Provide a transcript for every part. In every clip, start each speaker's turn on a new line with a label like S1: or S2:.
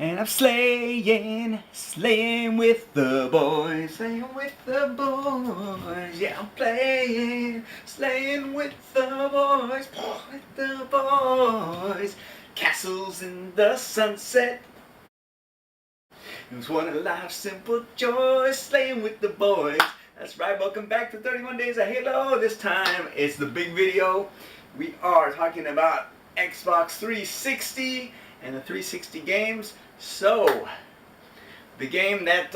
S1: And I'm slaying with the boys, slaying with the boys. Yeah, I'm slaying with the boys, with the boys. Castles in the sunset. It was one of life's simple joys, slaying with the boys. That's right, welcome back to 31 Days of Halo. This time it's the big video. We are talking about Xbox 360 and the 360 games. So, the game that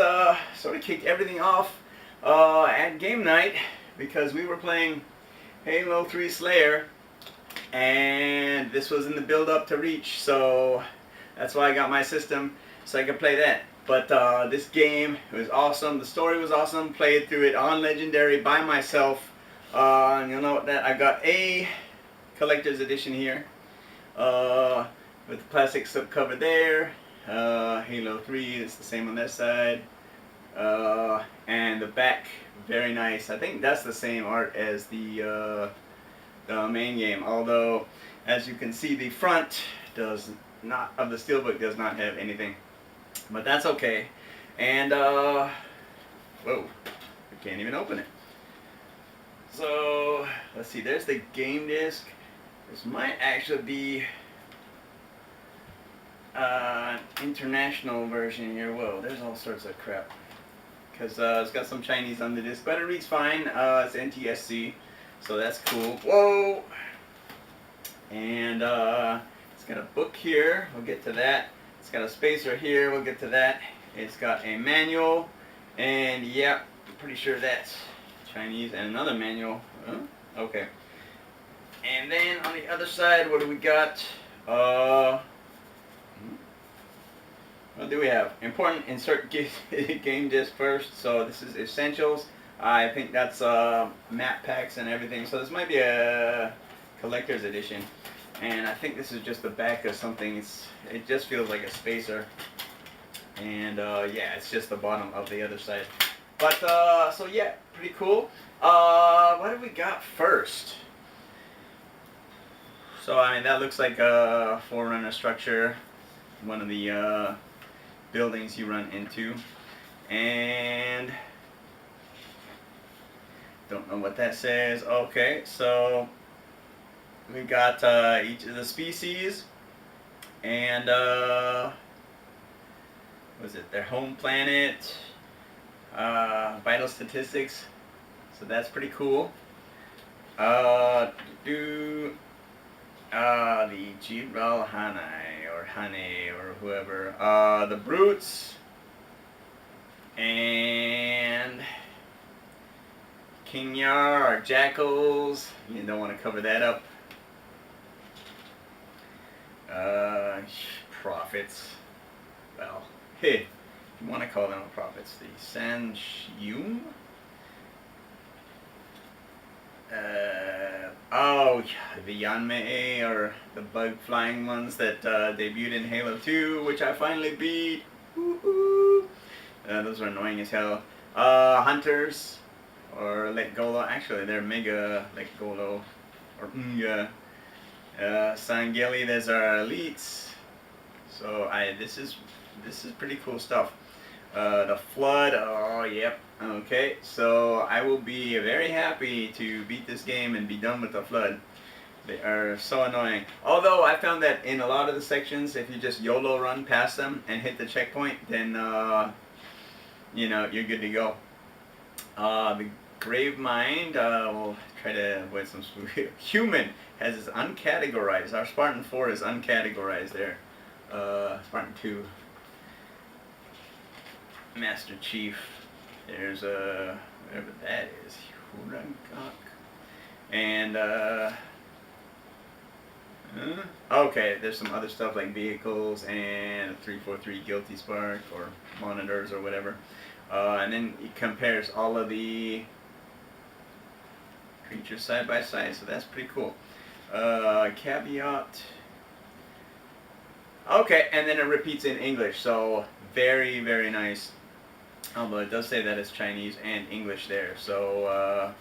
S1: sort of kicked everything off at game night, because we were playing Halo 3 Slayer, and this was in the build up to Reach, so that's why I got my system, so I could play that. But this game was awesome. The story was awesome. Played through it on Legendary by myself. And you'll note that I got a collector's edition here with the plastic slipcover there. Halo 3 is the same on that side. And the back, very nice. I think that's the same art as the main game. Although, as you can see, the front does not of the steelbook does not have anything. But that's okay. And, whoa, I can't even open it. So, let's see, there's the game disc. This might actually be an international version here. Whoa, there's all sorts of crap. Because it's got some Chinese on the disc, but it reads fine. It's NTSC, so that's cool. Whoa! And it's got a book here. We'll get to that. It's got a spacer here, we'll get to that. It's got a manual, and yeah, I'm pretty sure that's Chinese, and another manual. Okay. And then on the other side, what do we got? What do we have? Important insert game disc first. So this is essentials. I think that's map packs and everything. So this might be a collector's edition. And I think this is just the back of something. It just feels like a spacer. And yeah, it's just the bottom of the other side. But so yeah, pretty cool. What have we got first? So I mean, that looks like a Forerunner structure, one of the buildings you run into. And don't know what that says. Okay, so we got each of the species, and was it their home planet, vital statistics, so that's pretty cool. The Jibril Hanai or Hane or whoever, the brutes, and Kinyar or jackals. You don't want to cover that up. Prophets. Well, hey, if you want to call them prophets, the Sanshum. The Yanmei, or the bug flying ones that debuted in Halo 2, which I finally beat. Woohoo! Those are annoying as hell. Hunters, or Lekgolo. Actually, they're Mega Lekgolo, or Nga. Sangeli, there's our elites. So this is pretty cool stuff. The Flood, oh yep, okay. So I will be very happy to beat this game and be done with the Flood. They are so annoying. Although I found that in a lot of the sections, if you just YOLO run past them and hit the checkpoint, then you know, you're good to go. The Grave Mind, we'll try to avoid some Human has is uncategorized. Our Spartan 4 is uncategorized there. Spartan 2. Master Chief. There's whatever that is. And okay, there's some other stuff like vehicles and 343 Guilty Spark or monitors or whatever. And then it compares all of the creatures side by side, so that's pretty cool. Caveat. Okay, and then it repeats in English, so very, very nice. Although it does say that it's Chinese and English there, so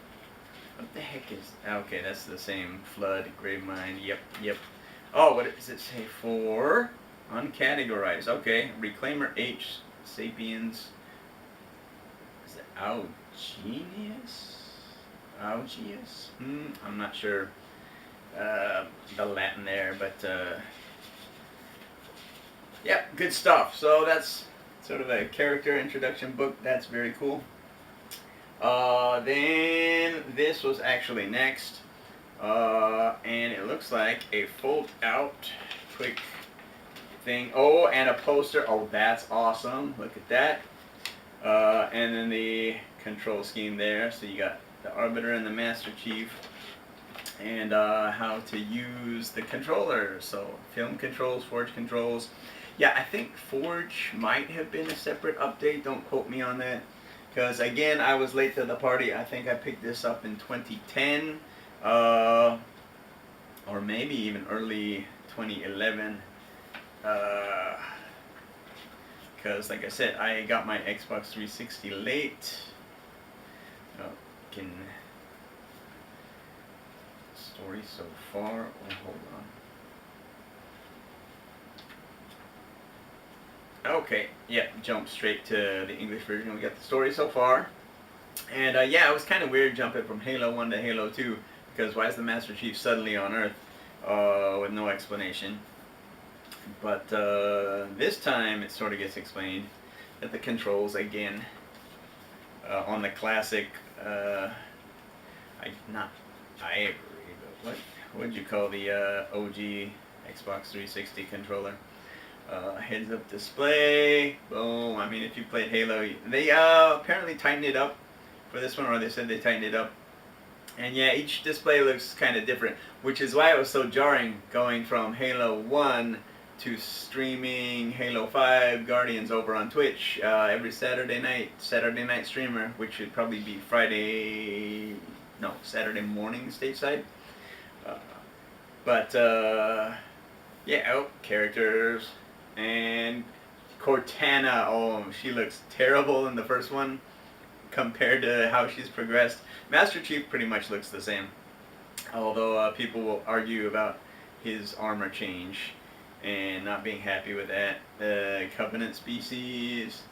S1: what the heck is... Okay, that's the same. Flood, Grave Mine, yep. Oh, what does it say for? Uncategorized. Okay. Reclaimer H. Sapiens. Is it Augenius? Augeus? I'm not sure the Latin there, but yeah, good stuff. So that's sort of a character introduction book. That's very cool. Then this was actually next. And it looks like a fold out quick thing. Oh, and a poster. Oh, that's awesome. Look at that. And then the control scheme there. So you got the Arbiter and the Master Chief. And how to use the controllers. So film controls, Forge controls. Yeah, I think Forge might have been a separate update. Don't quote me on that. Because again, I was late to the party. I think I picked this up in 2010. Or maybe even early 2011. Because like I said, I got my Xbox 360 late. Oh, story so far. Oh, hold on. Okay, yeah, jump straight to the English version. We got the story so far. And yeah, it was kind of weird jumping from Halo 1 to Halo 2, because why is the Master Chief suddenly on Earth with no explanation? But this time it sort of gets explained that the controls, again, on the classic, not Ivory, but what would you call the OG Xbox 360 controller? Heads-up display, boom. I mean, if you played Halo, they apparently tightened it up for this one, or they said they tightened it up. And yeah, each display looks kind of different, which is why it was so jarring going from Halo 1 to streaming Halo 5 Guardians over on Twitch every Saturday night streamer, which should probably be Saturday morning stateside. Yeah, characters. And Cortana, oh, she looks terrible in the first one compared to how she's progressed. Master Chief pretty much looks the same, although people will argue about his armor change and not being happy with that. Covenant species.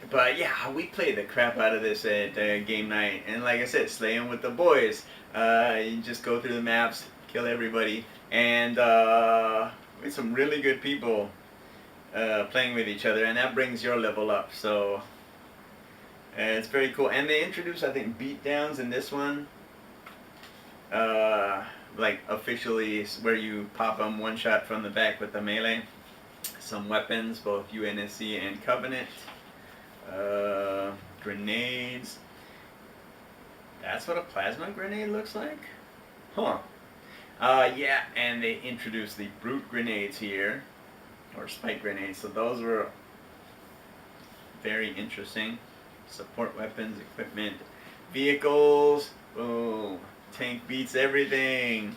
S1: But yeah, we played the crap out of this at game night, and like I said, slaying with the boys. You just go through the maps, kill everybody, and with some really good people playing with each other, and that brings your level up. So it's very cool. And they introduced, I think, beatdowns in this one. Like officially, where you pop them one shot from the back with the melee. Some weapons, both UNSC and Covenant. Grenades. That's what a plasma grenade looks like? Huh. Yeah, and they introduced the brute grenades here, or spike grenades, so those were very interesting. Support weapons, equipment, vehicles, boom, tank beats everything.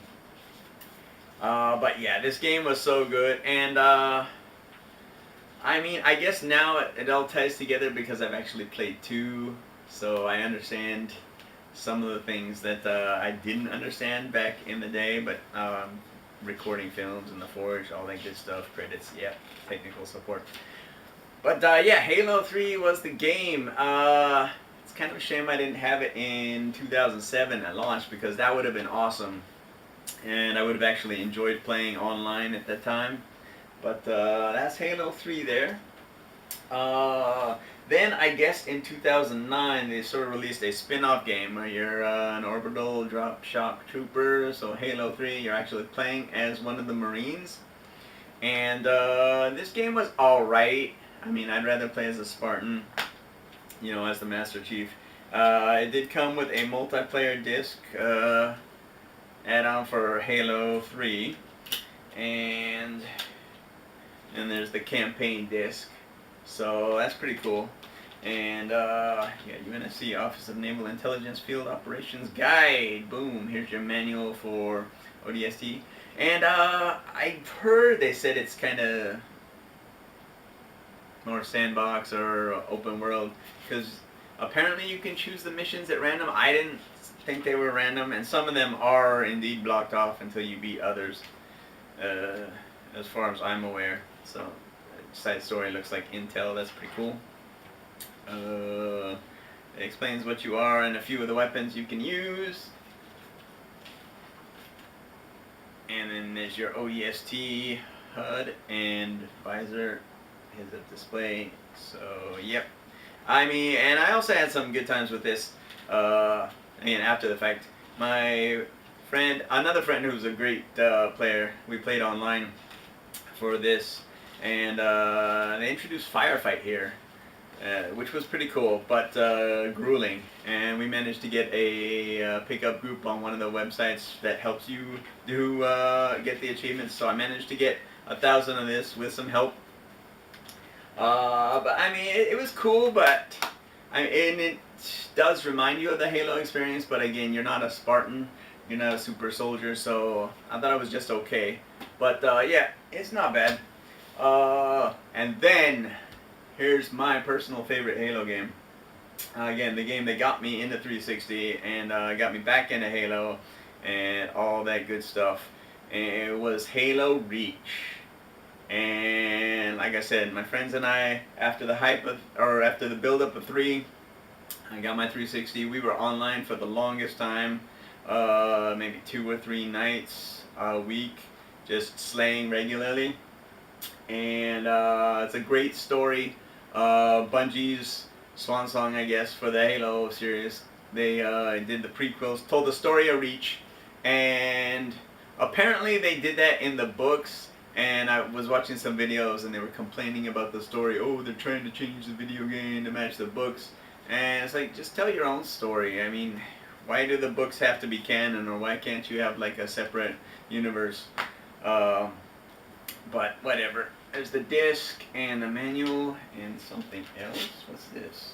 S1: But yeah, this game was so good, and I mean, I guess now it all ties together because I've actually played 2, so I understand some of the things that I didn't understand back in the day, but recording films in the Forge, all that good stuff, credits, yeah, technical support. But yeah, Halo 3 was the game. It's kind of a shame I didn't have it in 2007 at launch, because that would have been awesome. And I would have actually enjoyed playing online at that time. But that's Halo 3 there. Then I guess in 2009 they sort of released a spin-off game where you're an orbital drop shock trooper. So Halo 3, you're actually playing as one of the Marines. And this game was alright. I mean, I'd rather play as a Spartan, you know, as the Master Chief. It did come with a multiplayer disc add-on for Halo 3. And there's the campaign disc. So that's pretty cool. And yeah, UNSC Office of Naval Intelligence Field Operations Guide. Boom, here's your manual for ODST. And I've heard they said it's kind of more sandbox or open world, because apparently you can choose the missions at random. I didn't think they were random, and some of them are indeed blocked off until you beat others. as far as I'm aware. So, side story looks like intel. That's pretty cool. It explains what you are and a few of the weapons you can use. And then there's your OEST HUD and visor, heads-up display. So, yep. I mean, and I also had some good times with this. Again, after the fact, my friend, another friend who's a great player, we played online for this, and they introduced Firefight here, which was pretty cool, but grueling. And we managed to get a pickup group on one of the websites that helps you do get the achievements. So I managed to get 1,000 of this with some help. But I mean, it was cool, but and it does remind you of the Halo experience. But again, you're not a Spartan, you're not a super soldier, so I thought it was just okay. But yeah, it's not bad. And then here's my personal favorite Halo game. Again, the game that got me into 360 and got me back into Halo and all that good stuff. And it was Halo Reach. And like I said, my friends and I, after the after the build-up of 3, I got my 360. We were online for the longest time, maybe 2 or 3 nights a week, just slaying regularly. And it's a great story. Bungie's swan song, I guess, for the Halo series. They did the prequels, told the story of Reach, and apparently they did that in the books. And I was watching some videos, and they were complaining about the story. Oh, they're trying to change the video game to match the books. And it's like, just tell your own story. I mean, why do the books have to be canon, or why can't you have like a separate universe? But whatever. There's the disc and the manual and something else. What's this?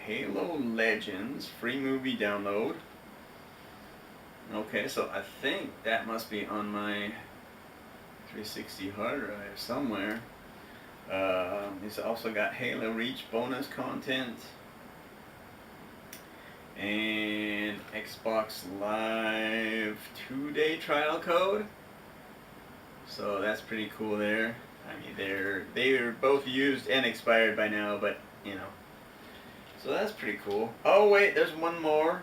S1: Halo Legends free movie download. Okay, so I think that must be on my 360 hard drive somewhere. It's also got Halo Reach bonus content and Xbox Live 2-day trial code. So that's pretty cool there. I mean, they're both used and expired by now, but you know. So that's pretty cool. Oh wait, there's one more.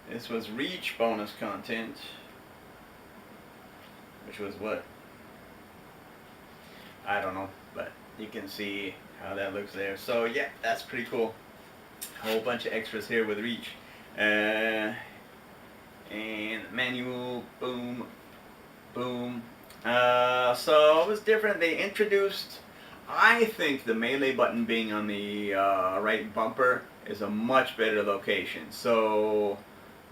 S1: This was Reach bonus content, which was what? I don't know, but you can see how that looks there. So yeah, that's pretty cool. A whole bunch of extras here with Reach. And manual, boom, boom. So it was different. They introduced, I think the melee button being on the right bumper is a much better location. So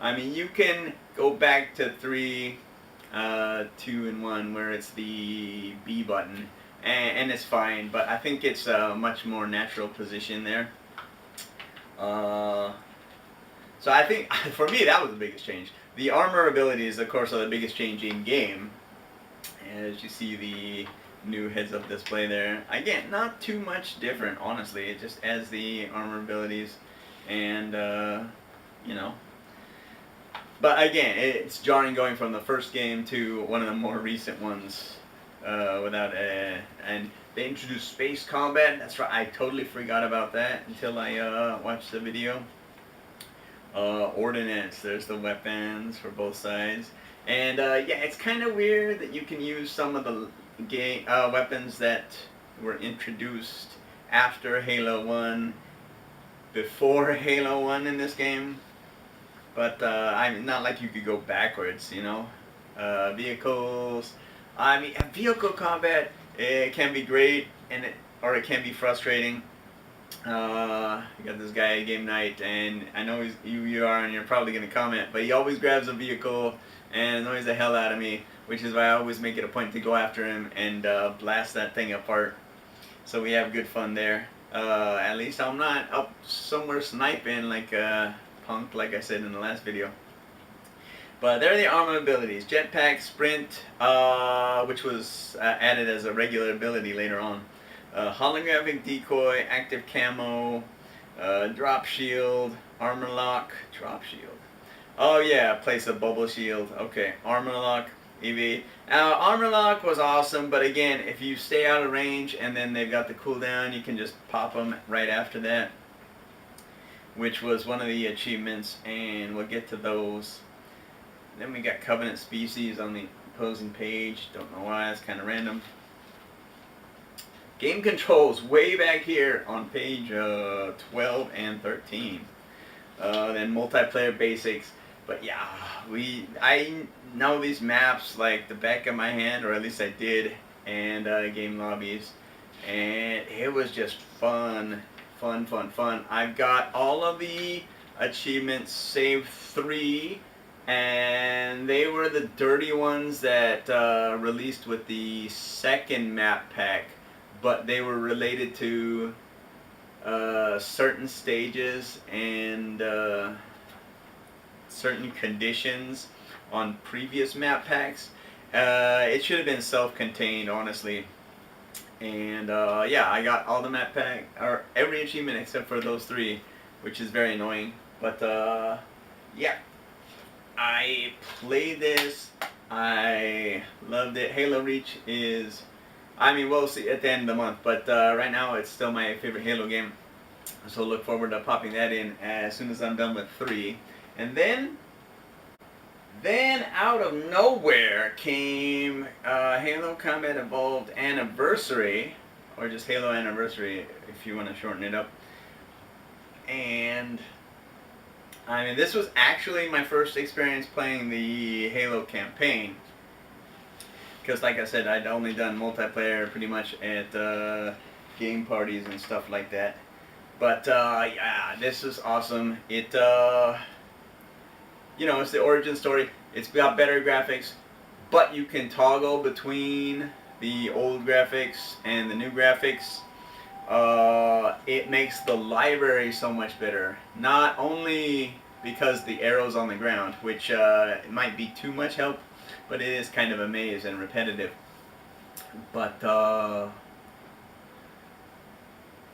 S1: I mean, you can go back to 3, 2, and 1 where it's the B button, and it's fine, but I think it's a much more natural position there. So I think, for me, that was the biggest change. The armor abilities, of course, are the biggest change in game. As you see the new heads-up display there. Again, not too much different, honestly. It just adds the armor abilities, and, you know. But again, it's jarring going from the first game to one of the more recent ones without and they introduced space combat. That's right, I totally forgot about that until I watched the video. Ordnance, there's the weapons for both sides. And yeah, it's kind of weird that you can use some of the weapons that were introduced after Halo 1, before Halo 1 in this game. But I mean, not like you could go backwards, you know. Vehicles. I mean, vehicle combat, it can be great, or it can be frustrating. You got this guy at game night, and I know you are, and you're probably gonna comment, but he always grabs a vehicle and annoys the hell out of me, which is why I always make it a point to go after him and blast that thing apart. So we have good fun there. At least I'm not up somewhere sniping like punk, like I said in the last video. But there are the armor abilities. Jetpack, Sprint, which was added as a regular ability later on. Holographic Decoy, Active Camo, Drop Shield, Armor Lock, Drop Shield. Oh yeah, place a bubble shield. Okay, armor lock, EV. Armor lock was awesome, but again, if you stay out of range and then they've got the cooldown, you can just pop them right after that, which was one of the achievements, and we'll get to those. Then we got Covenant Species on the opposing page. Don't know why, it's kind of random. Game controls way back here on page 12 and 13. Then multiplayer basics. But yeah, I know these maps like the back of my hand, or at least I did, and game lobbies, and it was just fun. I've got all of the achievements save 3, and they were the dirty ones that released with the second map pack, but they were related to certain stages and certain conditions on previous map packs. It should have been self-contained, honestly. And yeah, I got all the map pack, or every achievement except for those 3, which is very annoying. But yeah, I played this. I loved it. Halo Reach is, I mean, we'll see at the end of the month, but right now it's still my favorite Halo game. So look forward to popping that in as soon as I'm done with 3. And then out of nowhere came Halo Combat Evolved Anniversary, or just Halo Anniversary if you want to shorten it up. And I mean, this was actually my first experience playing the Halo campaign, because like I said, I'd only done multiplayer pretty much at game parties and stuff like that. But yeah, this is awesome. It you know, it's the origin story. It's got better graphics, but you can toggle between the old graphics and the new graphics. It makes the library so much better. Not only because the arrows on the ground, which might be too much help, but it is kind of a maze and repetitive. But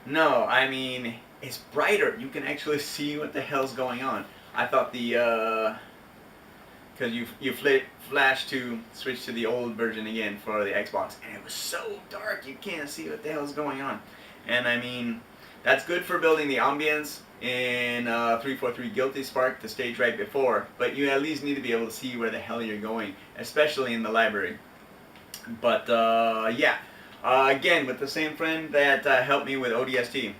S1: no, I mean, it's brighter. You can actually see what the hell's going on. I thought the because you flash to switch to the old version again for the Xbox, and it was so dark you can't see what the hell's going on. And I mean, that's good for building the ambience in 343 Guilty Spark, the stage right before, but you at least need to be able to see where the hell you're going, especially in the library. But yeah, again, with the same friend that helped me with ODST,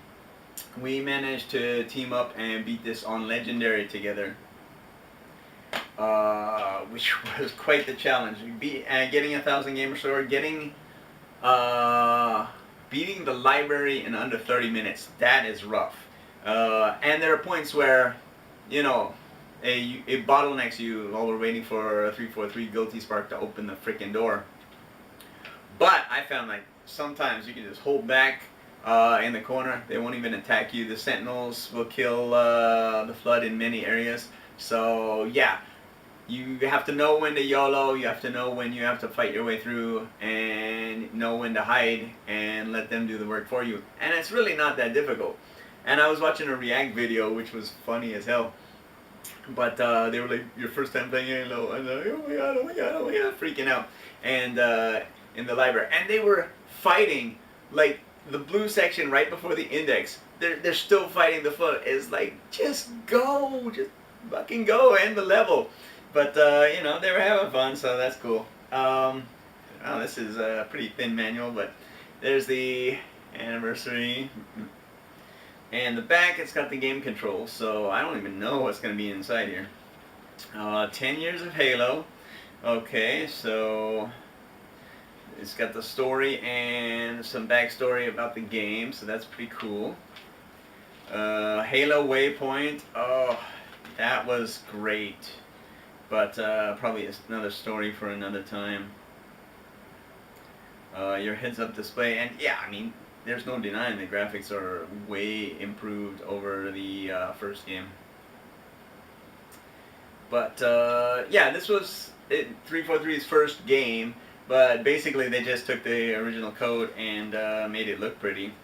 S1: we managed to team up and beat this on Legendary together, which was quite the challenge. Getting 1,000 gamer score, getting beating the library in under 30 minutes. That is rough. And there are points where, you know, it bottlenecks you while we're waiting for 343 Guilty Spark to open the freaking door. But I found like sometimes you can just hold back in the corner. They won't even attack you. The Sentinels will kill the Flood in many areas. So yeah, you have to know when to YOLO. You have to know when you have to fight your way through, and know when to hide and let them do the work for you. And it's really not that difficult. And I was watching a React video, which was funny as hell. But they were like, your first time playing Halo, and like, oh my god, oh my god, oh my god, freaking out. And in the library, and they were fighting like the blue section right before the index. They're still fighting the Flood. It's like, just go, just fucking go, end the level. But you know, they were having fun, so that's cool. Oh, this is a pretty thin manual, but there's the anniversary. And the back, it's got the game controls, so I don't even know what's going to be inside here. 10 years of Halo. Okay, so it's got the story and some backstory about the game, so that's pretty cool. Halo Waypoint. Oh, that was great. But probably another story for another time. Your heads-up display, and yeah, I mean, there's no denying the graphics are way improved over the first game. But yeah, this was 343's first game, but basically they just took the original code and made it look pretty.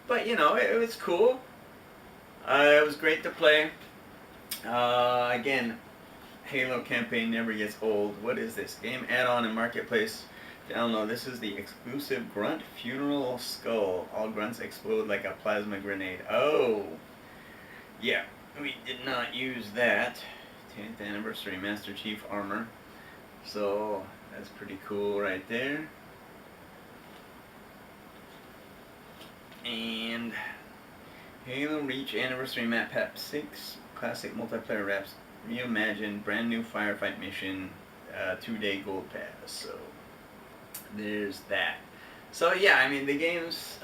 S1: But you know, it was cool. It was great to play. Again, Halo campaign never gets old. What is this? Game add-on and marketplace. Download. This is the exclusive Grunt Funeral Skull. All grunts explode like a plasma grenade. Oh! Yeah, we did not use that. 10th anniversary Master Chief armor. So, that's pretty cool right there. And Halo Reach Anniversary Map Pack 6 Classic Multiplayer Wraps Reimagined Brand New Firefight Mission 2-day Gold Pass. So there's that. So yeah, I mean the game's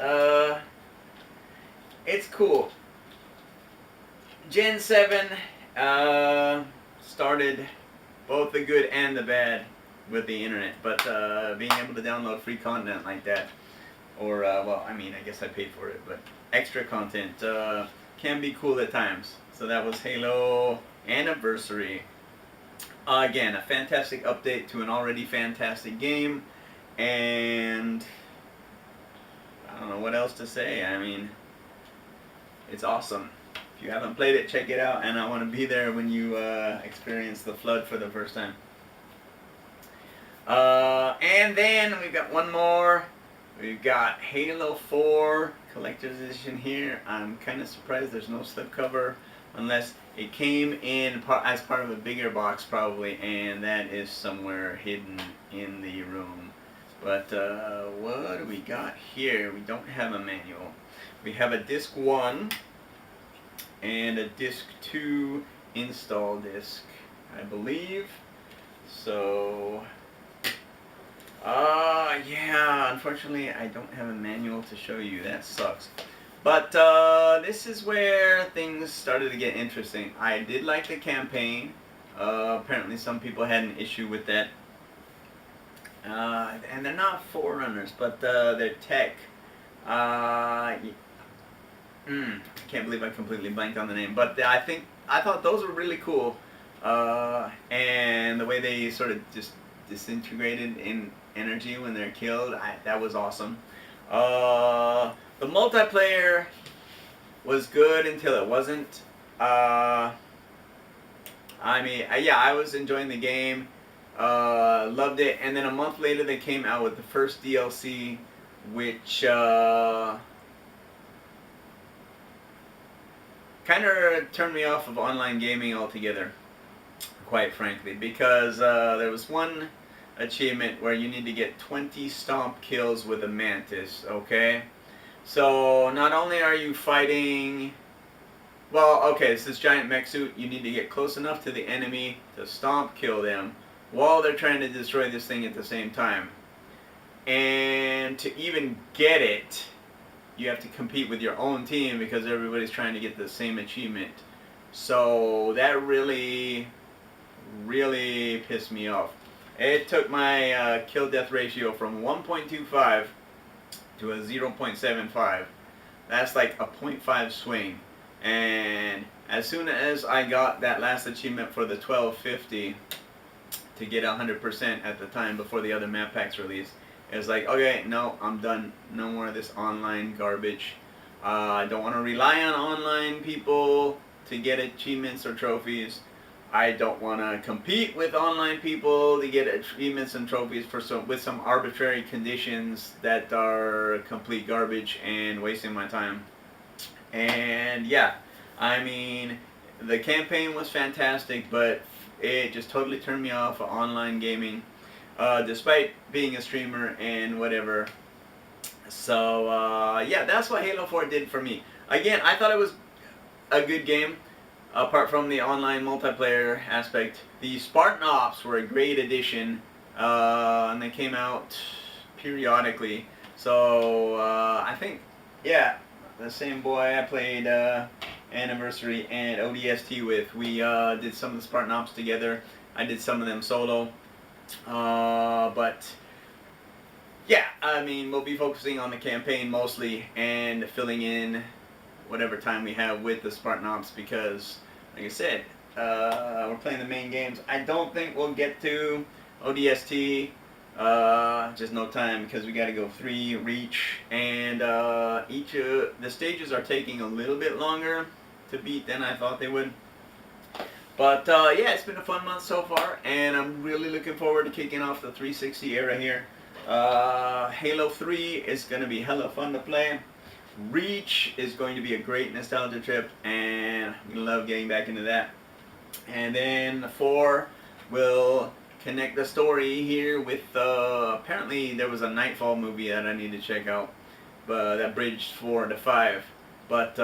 S1: it's cool. Gen 7 started both the good and the bad with the internet, but being able to download free content like that, or well, I mean, I guess I paid for it, but extra content can be cool at times. So that was Halo Anniversary. Again, a fantastic update to an already fantastic game, and I don't know what else to say. I mean, it's awesome. If you haven't played it, check it out, and I want to be there when you experience the flood for the first time. And then we've got one more. We've got Halo 4 Collector's Edition here. I'm kind of surprised there's no slipcover, unless it came in as part of a bigger box probably, and that is somewhere hidden in the room. But what do we got here? We don't have a manual. We have a disc 1 and a disc 2 install disc, I believe. So yeah, unfortunately I don't have a manual to show you. That sucks. But this is where things started to get interesting. I did like the campaign. Apparently some people had an issue with that. And they're not Forerunners, but they're tech. I can't believe I completely blanked on the name. But I thought those were really cool. And the way they sort of just disintegrated in energy when they're killed, that was awesome. The multiplayer was good until it wasn't. I mean, yeah, I was enjoying the game, loved it, and then a month later they came out with the first DLC, which kind of turned me off of online gaming altogether, quite frankly, because there was one achievement where you need to get 20 stomp kills with a mantis, okay? So not only are you fighting, well, okay, it's this giant mech suit. You need to get close enough to the enemy to stomp kill them while they're trying to destroy this thing at the same time. And to even get it, you have to compete with your own team because everybody's trying to get the same achievement. So that really pissed me off. It took my kill-death ratio from 1.25 to a 0.75. That's like a 0.5 swing. And as soon as I got that last achievement for the 1250 to get 100% at the time before the other map packs released, it was like, okay, no, I'm done. No more of this online garbage. I don't want to rely on online people to get achievements or trophies. I don't want to compete with online people to get achievements and trophies with some arbitrary conditions that are complete garbage and wasting my time. And yeah, I mean, the campaign was fantastic, but it just totally turned me off of online gaming, despite being a streamer and whatever. So yeah, that's what Halo 4 did for me. Again, I thought it was a good game. Apart from the online multiplayer aspect, the Spartan Ops were a great addition, and they came out periodically. So I think, yeah, the same boy I played Anniversary and ODST with, we did some of the Spartan Ops together. I did some of them solo, but yeah, I mean, we'll be focusing on the campaign mostly and filling in whatever time we have with the Spartan Ops, because like I said, we're playing the main games. I don't think we'll get to ODST, just no time, because we got to go 3 Reach, and the stages are taking a little bit longer to beat than I thought they would. But yeah, it's been a fun month so far, and I'm really looking forward to kicking off the 360 era here. Halo 3 is going to be hella fun to play. Reach is going to be a great nostalgia trip, and I'm going to love getting back into that. And then 4 will connect the story here with, apparently there was a Nightfall movie that I need to check out, but that bridged 4 to 5. But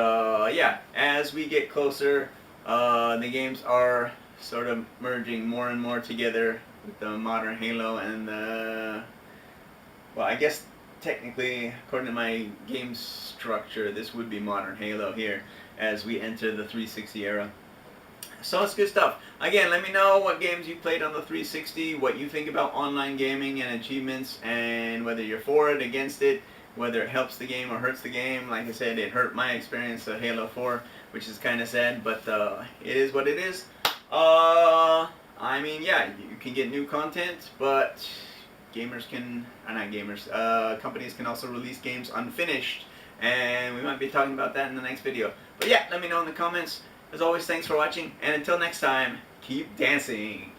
S1: yeah, as we get closer, the games are sort of merging more and more together with the modern Halo and the, well, I guess technically, according to my game structure, this would be modern Halo here as we enter the 360 era. So it's good stuff. Again, let me know what games you played on the 360, what you think about online gaming and achievements, and whether you're for it, against it, whether it helps the game or hurts the game. Like I said, it hurt my experience of Halo 4, which is kind of sad, but it is what it is. I mean, yeah, you can get new content, but gamers can, not gamers, companies can also release games unfinished, and we might be talking about that in the next video. But yeah, let me know in the comments. As always, thanks for watching, and until next time, keep dancing.